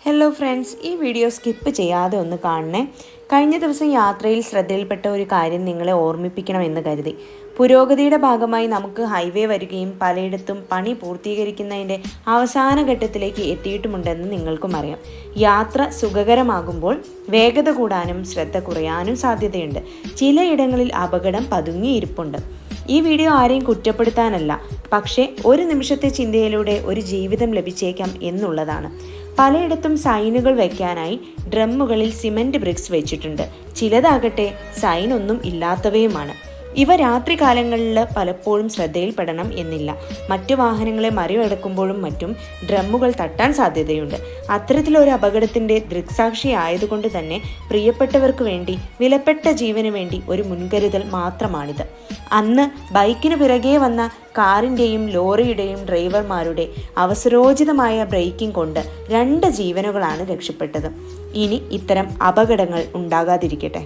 Hello friends, ഈ video skip ചെയ്യാതെ ഒന്ന് കാണണേ. കഴിഞ്ഞ ദിവസം യാത്രയിൽ ശ്രദ്ധയിൽപ്പെട്ട ഒരു കാര്യം നിങ്ങളെ ഓർമ്മിപ്പിക്കണമെന്ന് കരുതി. പുരോഗതിയുടെ ഭാഗമായി നമുക്ക് ഹൈവേ വരികയും പലയിടത്തും പണി പൂർത്തീകരിക്കുന്നതിൻ്റെ അവസാന ഘട്ടത്തിലേക്ക് എത്തിയിട്ടുമുണ്ടെന്ന് നിങ്ങൾക്കും അറിയാം. യാത്ര സുഖകരമാകുമ്പോൾ വേഗത കൂടാനും ശ്രദ്ധ കുറയാനും സാധ്യതയുണ്ട്. ചിലയിടങ്ങളിൽ അപകടം പതുങ്ങിയിരിപ്പുണ്ട്. ഈ വീഡിയോ ആരെയും കുറ്റപ്പെടുത്താനല്ല, പക്ഷേ ഒരു നിമിഷത്തെ ചിന്തയിലൂടെ ഒരു ജീവിതം ലഭിച്ചേക്കാം എന്നുള്ളതാണ്. പലയിടത്തും സൈനുകൾ വയ്ക്കാനായി ഡ്രമ്മുകളിൽ സിമൻറ്റ് ബ്രിക്സ് വെച്ചിട്ടുണ്ട്. ചിലതാകട്ടെ സൈനൊന്നും ഇല്ലാത്തവയുമാണ്. ഇവ രാത്രികാലങ്ങളിൽ പലപ്പോഴും ശ്രദ്ധയിൽപ്പെടണം എന്നില്ല. മറ്റു വാഹനങ്ങളെ മറികടക്കുമ്പോഴും മറ്റും ഡ്രമ്മുകൾ തട്ടാൻ സാധ്യതയുണ്ട്. അത്തരത്തിലൊരു അപകടത്തിൻ്റെ ദൃക്സാക്ഷിയായതുകൊണ്ട് തന്നെ പ്രിയപ്പെട്ടവർക്ക് വേണ്ടി, വിലപ്പെട്ട ജീവന് വേണ്ടി ഒരു മുൻകരുതൽ മാത്രമാണിത്. അന്ന് ബൈക്കിന് പിറകെ വന്ന കാറിൻ്റെയും ലോറിയുടെയും ഡ്രൈവർമാരുടെ അവസരോചിതമായ ബ്രേക്കിംഗ് കൊണ്ട് 2 ജീവനുകളാണ് രക്ഷപ്പെട്ടത്. ഇനി ഇത്തരം അപകടങ്ങൾ ഉണ്ടാകാതിരിക്കട്ടെ.